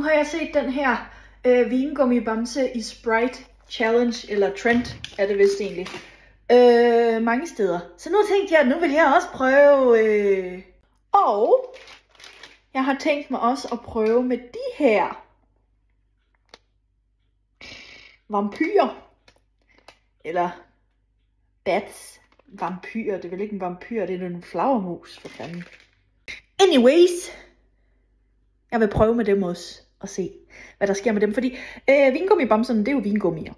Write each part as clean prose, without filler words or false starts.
Nu har jeg set den her vingummibamse i Sprite Challenge, eller Trend er det vist egentlig, mange steder. Så nu tænkte jeg, at nu vil jeg også prøve, og jeg har tænkt mig også at prøve med de her vampyrer, eller bats, vampyrer, det er vel ikke en vampyr, det er en flagermus for fanden. Anyways, jeg vil prøve med dem også, og se hvad der sker med dem, fordi vingummibamserne, det er jo vingummier.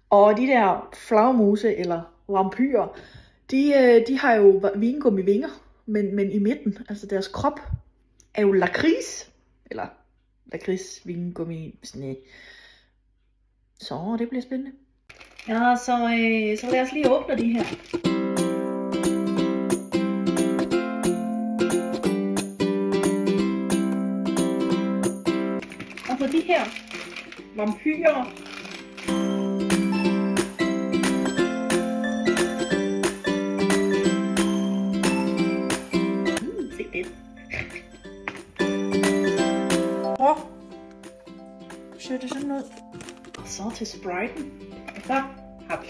Og de der flagermuse eller vampyrer, de har jo vingummivinger, men i midten, altså deres krop, er jo lakrids, eller lakrids, vingummi, sådan. Så det bliver spændende. Ja, så lad os lige åbne de her. Og så de her vampyrer. Se det. Ser det sådan ud. Og så til Spriten. Og så har vi.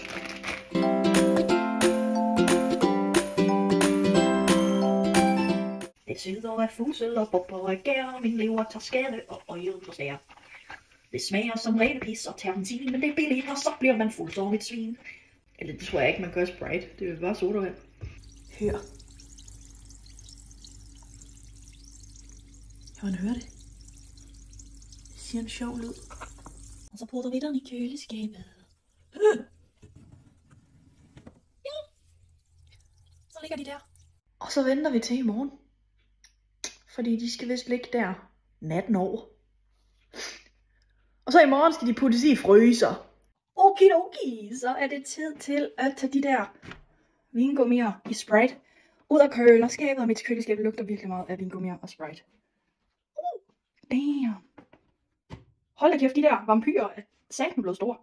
Det syder af fusel og bobber og gær, min lever tager skade og øjet for skær. Det smager som rene pis og terpentin, men det er billigt, og så bliver man fuld som et svin. Eller det tror jeg ikke, man gør Sprite. Det er bare sodavand. Hør. Kan man høre det? Det siger en sjov lyd. Og så putter vi den i køleskabet. Ja. Så ligger de der. Og så venter vi til i morgen. Fordi de skal vist ligge der natten over. Og så i morgen skal de puttes i fryser. Okidoki, så er det tid til at tage de der vingummier i Sprite ud af køleskabet. Og mit køleskab lugter virkelig meget af vingummier og Sprite. Damn. Hold da kæft, de der vampyrer er satme blevet store.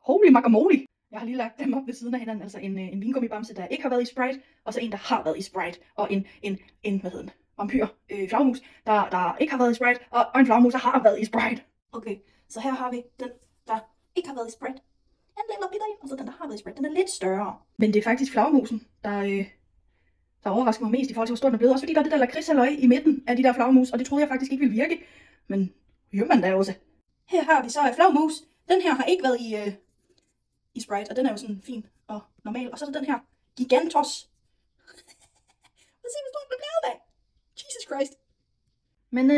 Holy guacamole. Jeg har lige lagt dem op ved siden af hinanden. Altså en vingummibamse, der ikke har været i Sprite. Og så en, der har været i Sprite. Og en hvad hedder den? Vampyr, flagermus, der ikke har været i Sprite. Og en flagermus, der har været i Sprite. Okay, så her har vi den, der ikke har været i Sprite. En lidt bitte en, og så den, der har været i Sprite. Den er lidt større. Men det er faktisk flagermusen, der overrasker mig mest i forhold til, hvor stor den er blevet. Også fordi der er det der lakridshalløj i midten af de der flagermus. Og det troede jeg faktisk ikke ville virke. Men gør man da også. Her har vi så flagermus. Den her har ikke været i Sprite, og den er jo sådan fin og normal. Og så er der den her Gigantos. Lad os se, hvor stor den er blevet af. Jesus Christ. Men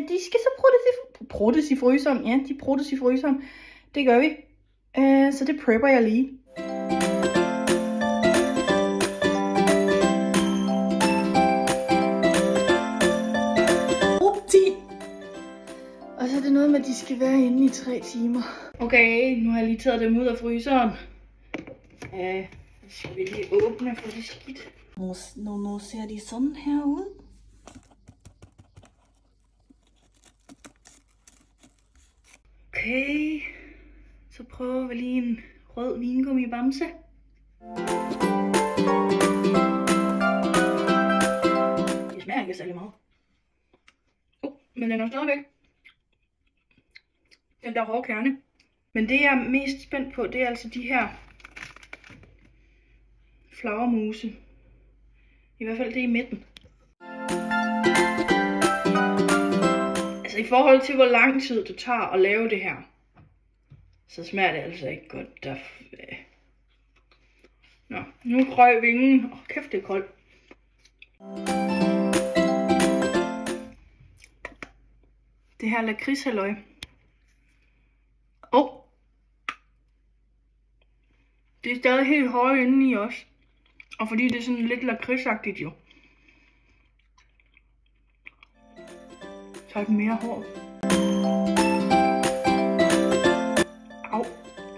de skal så pruttes i fryseren. Ja, de pruttes i fryseren. Det gør vi. Så det prepper jeg lige. Og så er det noget med, at de skal være inde i 3 timer. Okay, nu har jeg lige taget dem ud af fryseren. Så skal vi lige åbne for det skidt. Nu ser de sådan her ud. Okay, så prøver vi lige en rød vingummibamse. Det smager ikke særlig meget. Men den er stadigvæk den der hårde kerne. Men det jeg er mest spændt på, det er altså de her flagermuse. I hvert fald det i midten. Altså i forhold til hvor lang tid det tager at lave det her, så smager det altså ikke godt. Nå, nu røg vingen. Kæft det er koldt. Det her lakridshalløj. Det er stadig helt højt inde i os. Og fordi det er sådan lidt lakridsagtigt jo. Så er den mere hård. Au.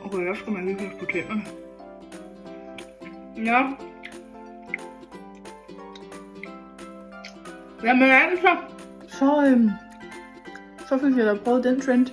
Okay, jeg skal man lige passe på tænderne. Ja. Jamen altså. Så fik jeg da prøvet den trend.